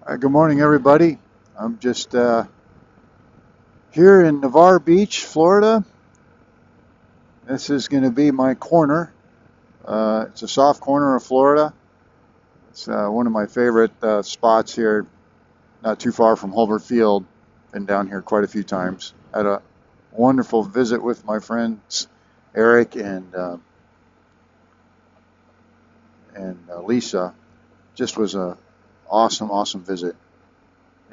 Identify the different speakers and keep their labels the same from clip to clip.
Speaker 1: Good morning, everybody. I'm just here in Navarre Beach, Florida. This is going to be my corner. It's a soft corner of Florida. It's one of my favorite spots here, not too far from Hulbert Field. Been down here quite a few times. Had a wonderful visit with my friends Eric and Lisa. Just was a awesome visit.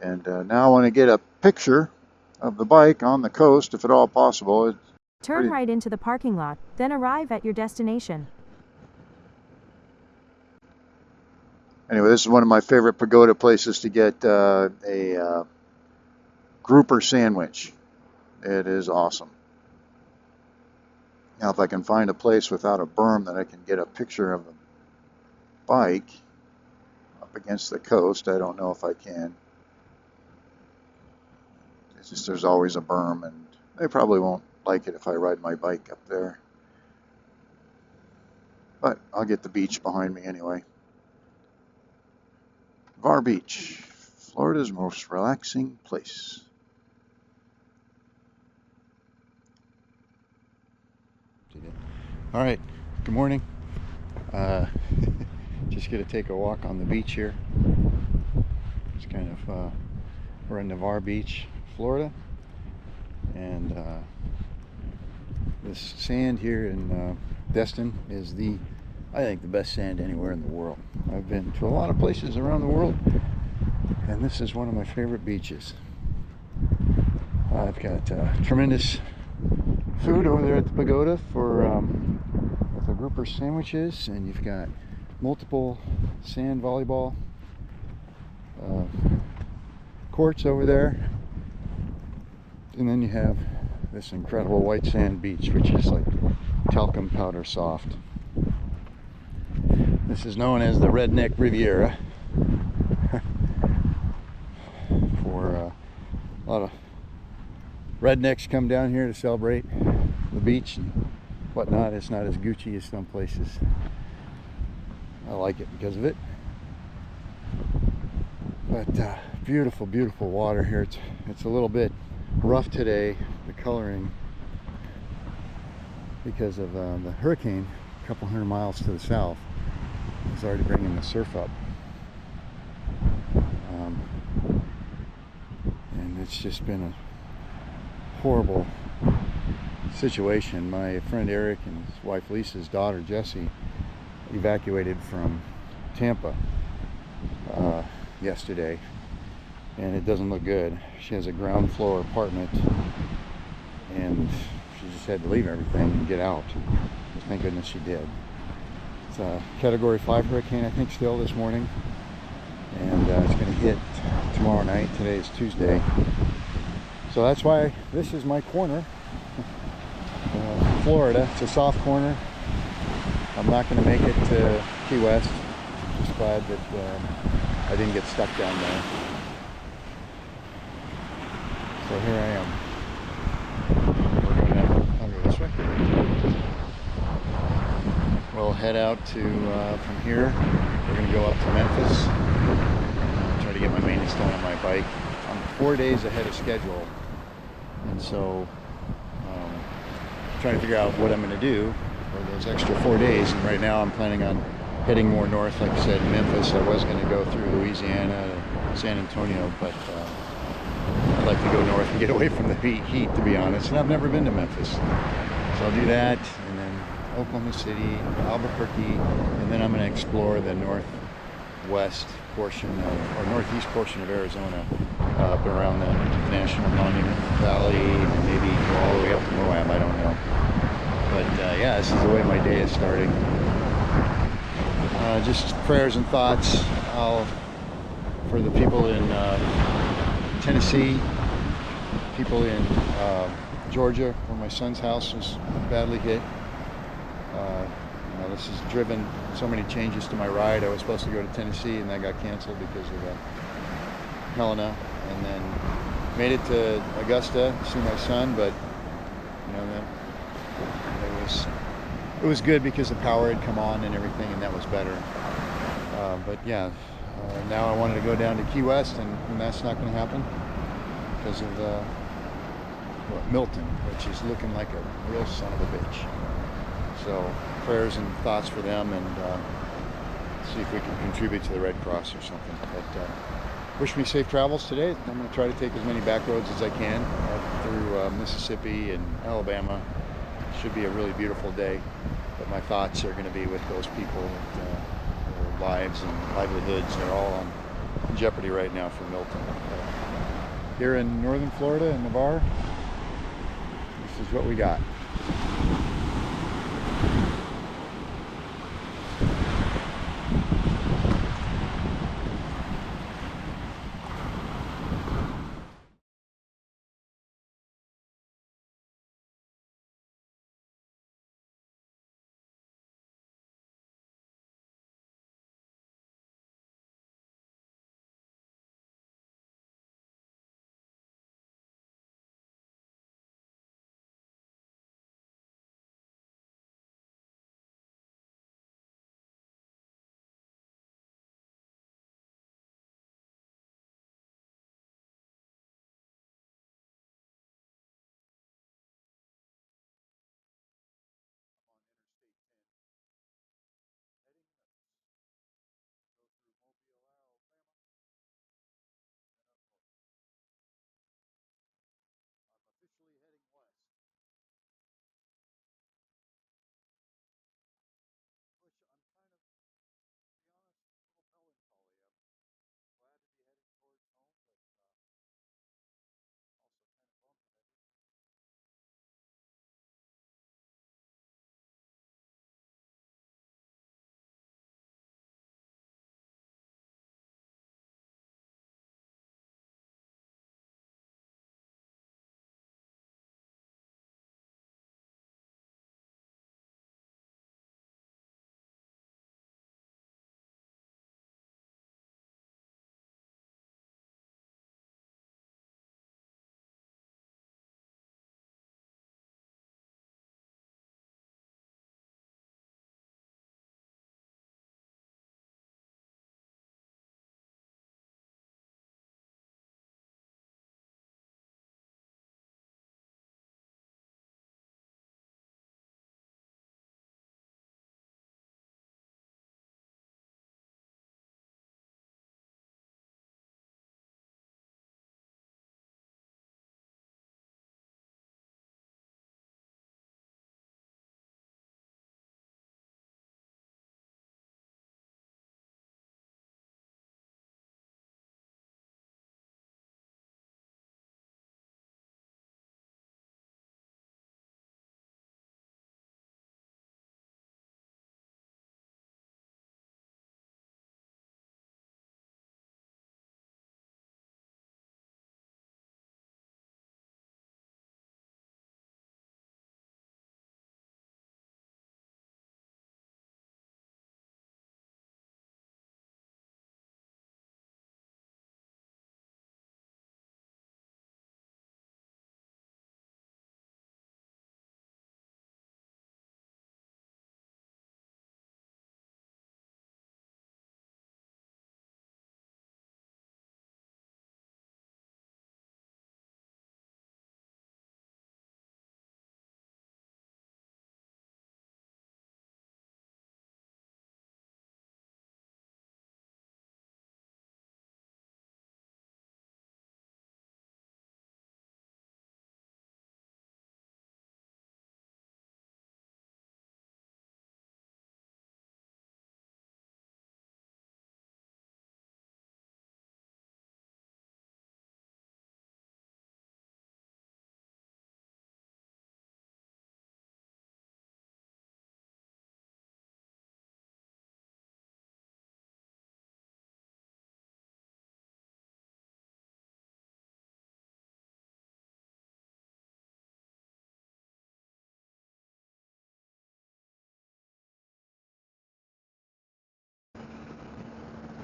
Speaker 1: And now I want to get a picture of the bike on the coast, if at all possible.
Speaker 2: Turn right into the parking lot, then arrive at your destination.
Speaker 1: Anyway, this is one of my favorite pagoda places to get a grouper sandwich. It is awesome. Now, if I can find a place without a berm that I can get a picture of the bike up against the coast, I don't know if I can. It's just there's always a berm, and they probably won't like it if I ride my bike up there. But I'll get the beach behind me anyway. Navarre Beach, Florida's most relaxing place. All right, good morning. Just gonna take a walk on the beach here. It's kind of, we're in Navarre Beach, Florida, and this sand here in Destin is I think the best sand anywhere in the world. I've been to a lot of places around the world, and this is one of my favorite beaches. I've got tremendous food over there at the pagoda for the grouper sandwiches, and you've got multiple sand volleyball courts over there, and then you have this incredible white sand beach, which is like talcum powder soft. This is known as the Redneck Riviera for a lot of rednecks come down here to celebrate the beach and whatnot. It's not as Gucci as some places. I like it because of it. But beautiful water here. It's a little bit rough today, the coloring, because of the hurricane a couple hundred miles to the south is already bringing the surf up. And it's just been a horrible situation. My friend Eric and his wife Lisa's daughter Jessie evacuated from Tampa yesterday, and it doesn't look good. She has a ground floor apartment, and she just had to leave everything and get out. But thank goodness she did. It's a Category 5 hurricane, I think, still this morning, and it's going to hit tomorrow night. Today is Tuesday, so that's why this is my corner. Florida. It's a soft corner. I'm not going to make it to Key West. Just glad that I didn't get stuck down there. So here I am. I'll go this way. We'll head out to from here. We're going to go up to Memphis. Try to get my maintenance done on my bike. I'm 4 days ahead of schedule, and so trying to figure out what I'm going to do for those extra 4 days. And right now I'm planning on heading more north. Like I said, Memphis. I was going to go through Louisiana, San Antonio, but I'd like to go north and get away from the heat, to be honest. And I've never been to Memphis, so I'll do that. And then Oklahoma City, Albuquerque, and then I'm going to explore the northwest portion or northeast portion of Arizona, up around the National Monument Valley, and maybe go all the way up to Moab. I don't know. But yeah, this is the way my day is starting. Just prayers and thoughts for the people in Tennessee, people in Georgia, where my son's house was badly hit. This has driven so many changes to my ride. I was supposed to go to Tennessee, and that got canceled because of Helena, and then made it to Augusta to see my son, but it was good because the power had come on and everything, and that was better. But yeah, Now I wanted to go down to Key West, and that's not going to happen because of Milton, which is looking like a real son of a bitch. So prayers and thoughts for them, and see if we can contribute to the Red Cross or something. But wish me safe travels today. I'm going to try to take as many back roads as I can through Mississippi and Alabama. Should be a really beautiful day, but my thoughts are going to be with those people. Their lives and livelihoods are all in jeopardy right now for Milton. Here in northern Florida and Navarre, this is what we got.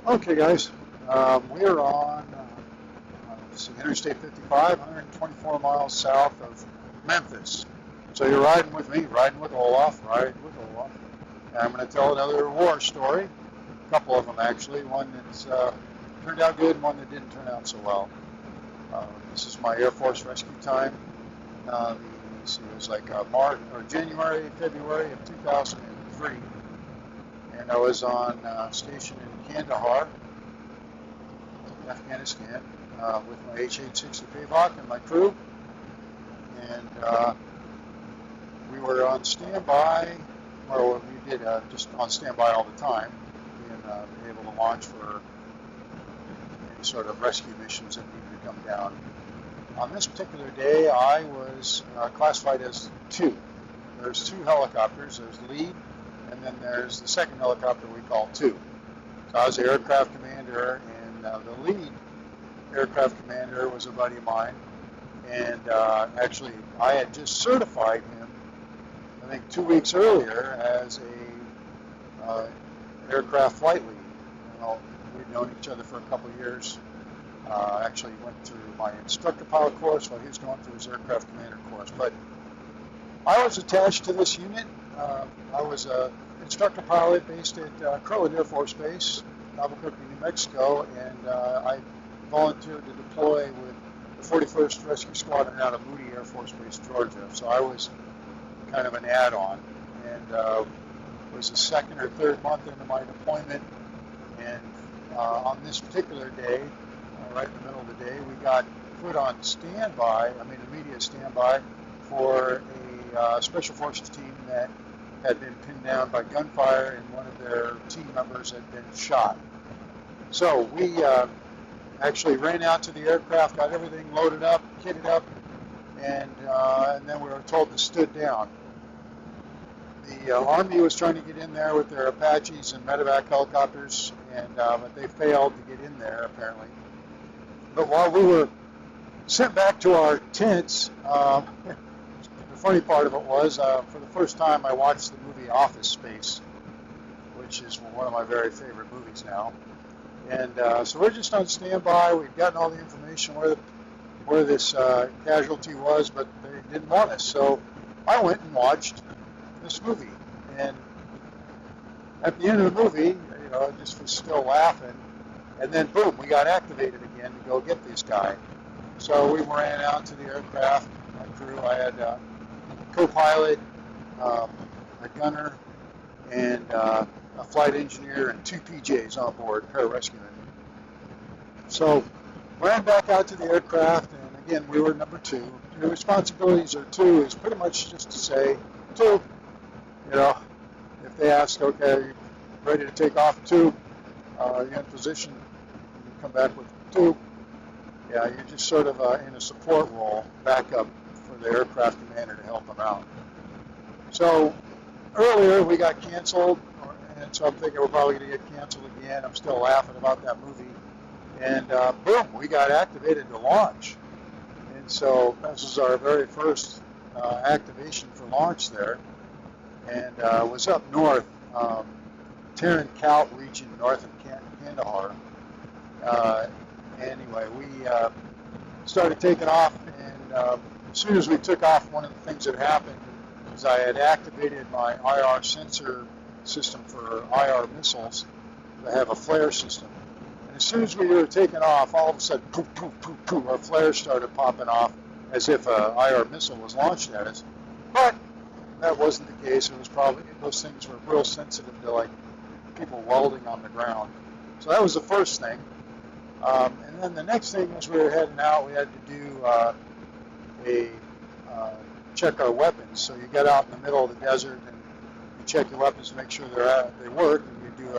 Speaker 3: Okay, guys, we are on Interstate 55, 124 miles south of Memphis. So you're riding with me, riding with Olaf, And I'm going to tell another war story. A couple of them actually. One that's turned out good and one that didn't turn out so well. This is my Air Force rescue time. Let's see, it was like March or January, February of 2003, and I was on station in Kandahar, Afghanistan, with my H-860 Pavok and my crew, and we were on standby. Well, we did just on standby all the time, being able to launch for any sort of rescue missions that needed to come down. On this particular day, I was classified as two. There's two helicopters. There's lead, and then there's the second helicopter we call two. So I was the aircraft commander, and the lead aircraft commander was a buddy of mine. And actually, I had just certified him, I think 2 weeks earlier, as a aircraft flight lead. You know, we'd known each other for a couple of years. Actually went through my instructor pilot course while he was going through his aircraft commander course. But I was attached to this unit. I was an instructor pilot based at Kirtland Air Force Base, Albuquerque, New Mexico, and I volunteered to deploy with the 41st Rescue Squadron out of Moody Air Force Base, Georgia. So I was kind of an add-on, and it was the second or third month into my deployment, and on this particular day, right in the middle of the day, we got put on standby, immediate standby, for a special forces team that had been pinned down by gunfire and one of their team members had been shot. So we actually ran out to the aircraft, got everything loaded up, kitted up, and then we were told to stood down. The Army was trying to get in there with their Apaches and medevac helicopters, and but they failed to get in there apparently. But while we were sent back to our tents, the funny part of it was, for the first time, I watched the movie Office Space, which is one of my very favorite movies now. And so we're just on standby. We'd gotten all the information where this casualty was, but they didn't want us. So I went and watched this movie. And at the end of the movie, I just was still laughing. And then, boom, we got activated again to go get this guy. So we ran out to the aircraft, my crew. I had a co-pilot, a gunner, and a flight engineer, and two PJs on board, pararescuemen. So ran back out to the aircraft, and again, we were number two. The responsibilities of two is pretty much just to say, two, if they ask, okay, are you ready to take off? Two, you're in position, you come back with two. Yeah, you're just sort of in a support role, backup for the aircraft commander to help them out. So earlier we got canceled, and so I'm thinking we're probably going to get canceled again. I'm still laughing about that movie. And boom, we got activated to launch. And so this was our very first activation for launch there. And it was up north, Tarin Kowt region, north of Kandahar. Anyway, we started taking off, and as soon as we took off, one of the things that happened is I had activated my IR sensor system for IR missiles. I have a flare system. And as soon as we were taking off, all of a sudden, poof, poof, poof, poof, our flares started popping off as if an IR missile was launched at us. But that wasn't the case. It was probably, those things were real sensitive to like people welding on the ground. So that was the first thing. And then the next thing was we were heading out, we had to do check our weapons. So you get out in the middle of the desert and you check your weapons to make sure they work, and you do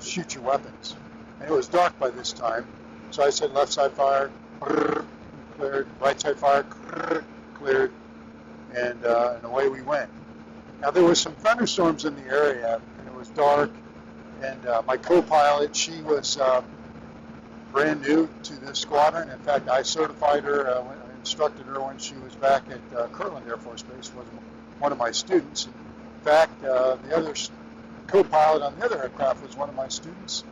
Speaker 3: shoot your weapons. And it was dark by this time, so I said left side fire, cleared, right side fire, cleared, and away we went. Now there was some thunderstorms in the area, and it was dark, and my co-pilot, she was brand new to this squadron. In fact, I certified her, I instructed her when she was back at Kirtland Air Force Base, was one of my students. In fact, the other co-pilot on the other aircraft was one of my students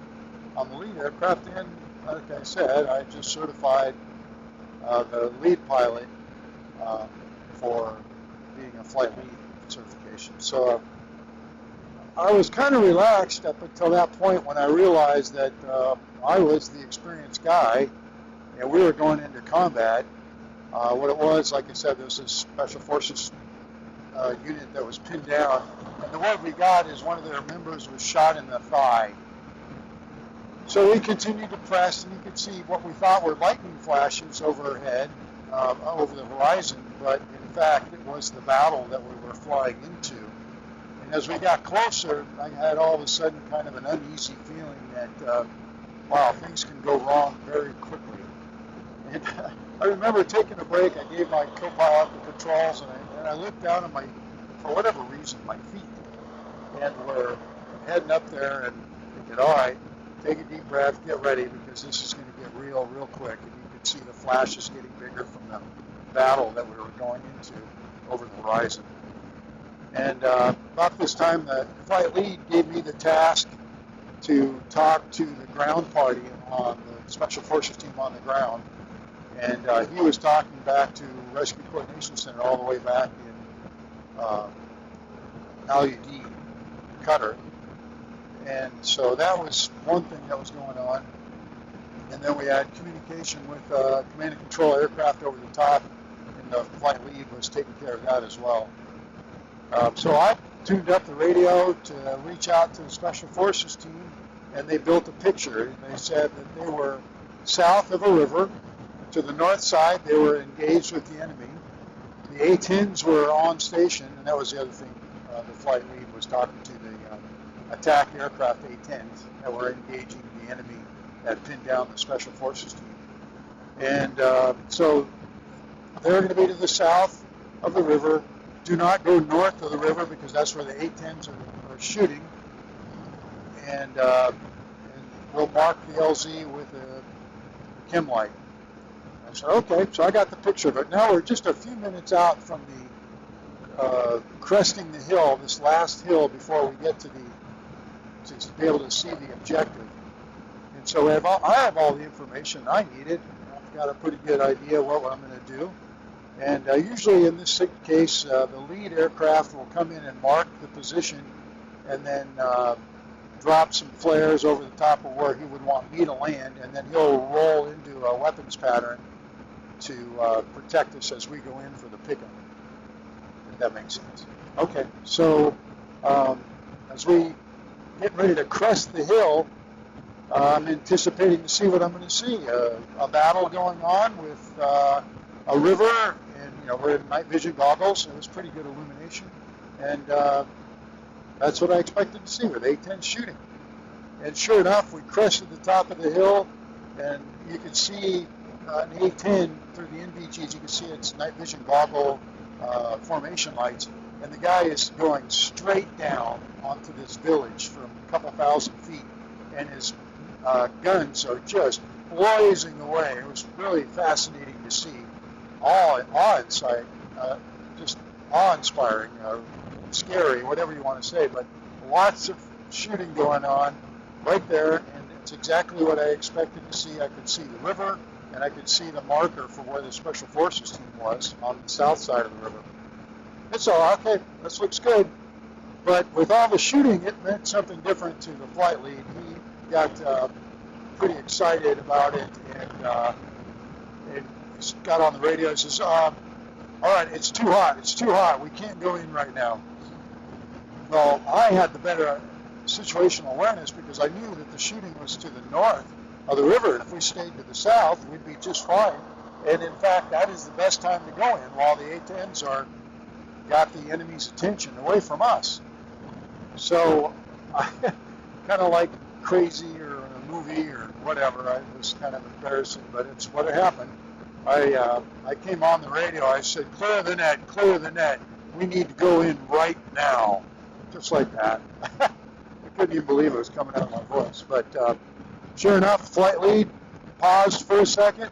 Speaker 3: on the lead aircraft, and like I said, I just certified the lead pilot for being a flight lead certification. So I was kind of relaxed up until that point when I realized that I was the experienced guy and we were going into combat. What it was, like I said, there was this special forces unit that was pinned down. And the word we got is one of their members was shot in the thigh. So we continued to press, and you could see what we thought were lightning flashes overhead, over the horizon, but in fact it was the battle that we were flying into. And as we got closer, I had all of a sudden kind of an uneasy feeling that, wow, things can go wrong very quickly. And I remember taking a break. I gave my co-pilot the controls, and I looked down at for whatever reason, my feet. And we're heading up there and thinking, all right, take a deep breath, get ready, because this is going to get real quick. And you could see the flashes getting bigger from the battle that we were going into over the horizon. And about this time, the flight lead gave me the task to talk to the ground party on the Special Forces team on the ground. And he was talking back to Rescue Coordination Center all the way back in LUD, Qatar. And so that was one thing that was going on. And then we had communication with command and control aircraft over the top, and the flight lead was taking care of that as well. So I tuned up the radio to reach out to the Special Forces team, and they built a picture. And they said that they were south of a river. To the north side, they were engaged with the enemy. The A-10s were on station, and that was the other thing. The flight lead was talking to the attack aircraft A-10s that were engaging the enemy that pinned down the Special Forces team. And so they're going to be to the south of the river. Do not go north of the river because that's where the A-10s are shooting. And we'll mark the LZ with a chem light. I said, okay, so I got the picture of it. Now we're just a few minutes out from the cresting the hill, this last hill before we get to be able to see the objective. And so I have all the information I needed. I've got a pretty good idea what I'm going to do. And usually in this case, the lead aircraft will come in and mark the position and then drop some flares over the top of where he would want me to land, and then he'll roll into a weapons pattern to protect us as we go in for the pickup, if that makes sense. Okay, so as we get ready to crest the hill, I'm anticipating to see what I'm going to see. A battle going on with a river, and we're in night vision goggles, so it was pretty good illumination. And that's what I expected to see with A-10 shooting. And sure enough, we crested the top of the hill, and you can see an A-10 through the NVGs. You can see its night vision goggle formation lights, and the guy is going straight down onto this village from a couple thousand feet, and his guns are just blazing away. It was really fascinating to see. Awe-inspiring, just awe-inspiring, scary, whatever you want to say, but lots of shooting going on right there, and it's exactly what I expected to see. I could see the river, and I could see the marker for where the Special Forces team was on the south side of the river. It's all okay, this looks good. But with all the shooting, it meant something different to the flight lead. He got pretty excited about it, and he got on the radio and says, all right, it's too hot, we can't go in right now. Well, I had the better situational awareness because I knew that the shooting was to the north of the river. If we stayed to the south, we'd be just fine. And in fact, that is the best time to go in while the A-10s got the enemy's attention away from us. So I kind of like crazy or a movie or whatever. It was kind of embarrassing, but it's what happened. I came on the radio. I said, clear the net. We need to go in right now. Just like that. I couldn't even believe it was coming out of my voice. But sure enough, flight lead paused for a second,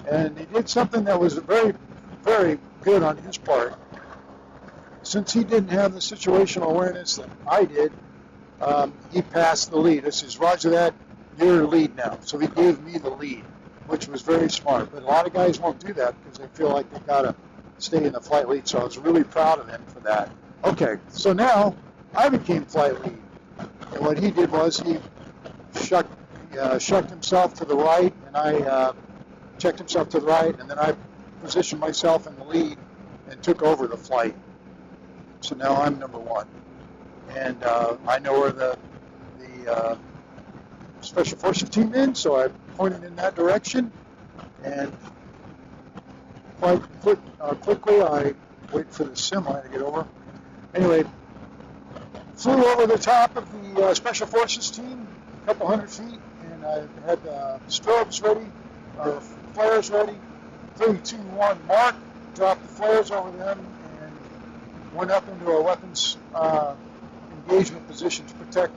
Speaker 3: and he did something that was very, very good on his part. Since he didn't have the situational awareness that I did, he passed the lead. This is, roger that, you're lead now. So he gave me the lead, which was very smart. But a lot of guys won't do that because they feel like they've got to stay in the flight lead. So I was really proud of him for that. Okay, so now I became flight lead. And what he did was he shucked himself to the right, and I checked himself to the right, and then I positioned myself in the lead and took over the flight. So now I'm number one. And I know where the Special Forces team is, so I pointed in that direction. And quite quickly, I wait for the semi to get over. Anyway, flew over the top of the Special Forces team, a couple hundred feet, and I had strobes ready, or flares ready. 3, 2, 1, mark, dropped the flares over them, and went up into a weapons engagement position to protect,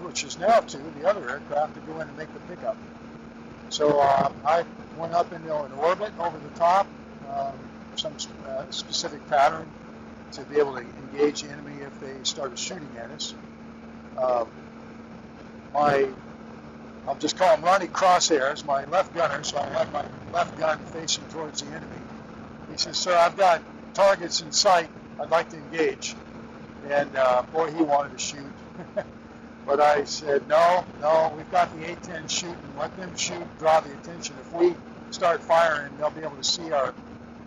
Speaker 3: which is now to the other aircraft to go in and make the pickup. So I went up into an orbit over the top, some specific pattern to be able to engage the enemy if they started shooting at us. I'll just call them Ronnie Crosshairs, my left gunner, so I have my left gun facing towards the enemy. He says, "Sir, I've got targets in sight. I'd like to engage." And boy, he wanted to shoot. But I said, no, we've got the A-10 shooting. Let them shoot, draw the attention. If we start firing, they'll be able to see our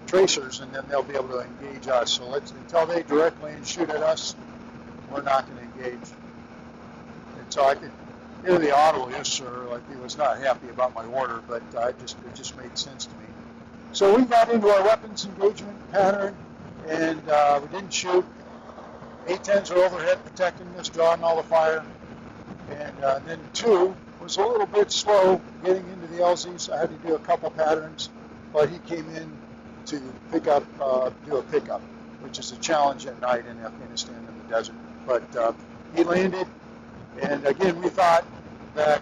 Speaker 3: tracers, and then they'll be able to engage us. So until they directly and shoot at us, we're not going to engage. And so I could hear the audible, "Yes, sir," like he was not happy about my order, but it just made sense to me. So we got into our weapons engagement pattern, and we didn't shoot. A-10s are overhead protecting us, drawing all the fire. And then 2 was a little bit slow getting into the LZs. I had to do a couple patterns, but he came in to do a pickup, which is a challenge at night in Afghanistan in the desert. But he landed, and again, we thought that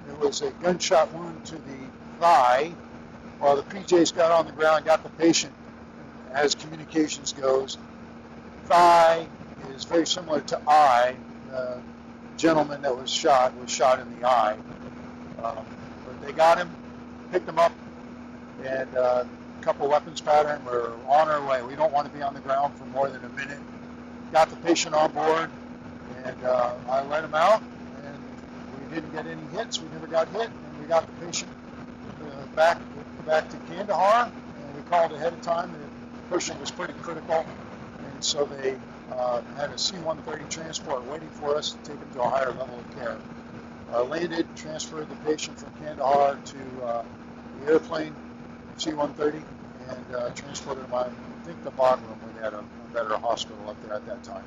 Speaker 3: it was a gunshot wound to the thigh. While the PJs got on the ground, got the patient, as communications goes. Thigh is very similar to eye. The gentleman that was shot in the eye. But they got him, picked him up, and a couple weapons pattern. We're on our way. We don't want to be on the ground for more than a minute. Got the patient on board, and I let him out, and we didn't get any hits. We never got hit, and we got the patient back to Kandahar, and we called ahead of time. The person was pretty critical, and so they had a C-130 transport waiting for us to take him to a higher level of care. Landed, transferred the patient from Kandahar to the airplane, C-130, and transported him, I think, the Bagram. We had a better hospital up there at that time.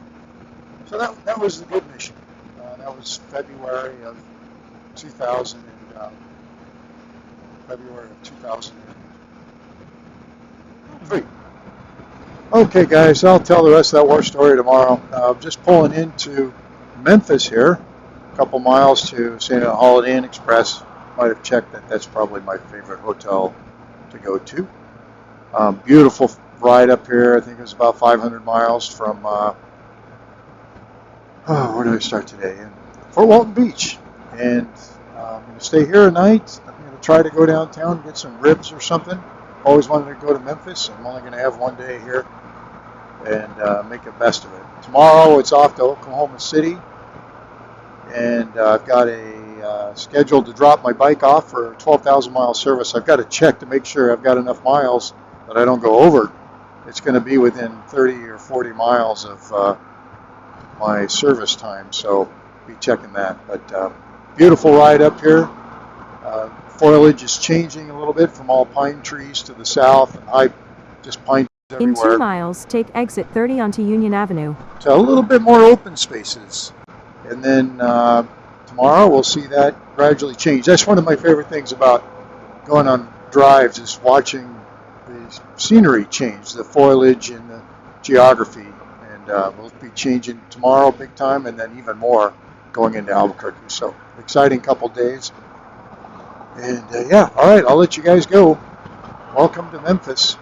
Speaker 3: So that was the good mission. That was February of 2000. February of 2003. Okay, guys, I'll tell the rest of that war story tomorrow. Just pulling into Memphis here, a couple miles to staying at a Holiday Inn Express. Might have checked that. That's probably my favorite hotel to go to. Beautiful ride up here. I think it was about 500 miles from, where do I start today? In Fort Walton Beach. And I'm going to stay here a night. I'm going to try to go downtown and get some ribs or something. Always wanted to go to Memphis. I'm only going to have one day here and make the best of it. Tomorrow it's off to Oklahoma City, and I've got a schedule to drop my bike off for a 12,000 mile service. I've got to check to make sure I've got enough miles that I don't go over. It's going to be within 30 or 40 miles of my service time, so be checking that. But beautiful ride up here. Foliage is changing a little bit from all pine trees to the south, and just pine trees everywhere.
Speaker 2: In 2 miles, take exit 30 onto Union Avenue.
Speaker 3: So a little bit more open spaces. And then tomorrow we'll see that gradually change. That's one of my favorite things about going on drives, is watching the scenery change, the foliage and the geography. And we'll be changing tomorrow big time, and then even more going into Albuquerque. So exciting couple days. And yeah, all right, I'll let you guys go. Welcome to Memphis.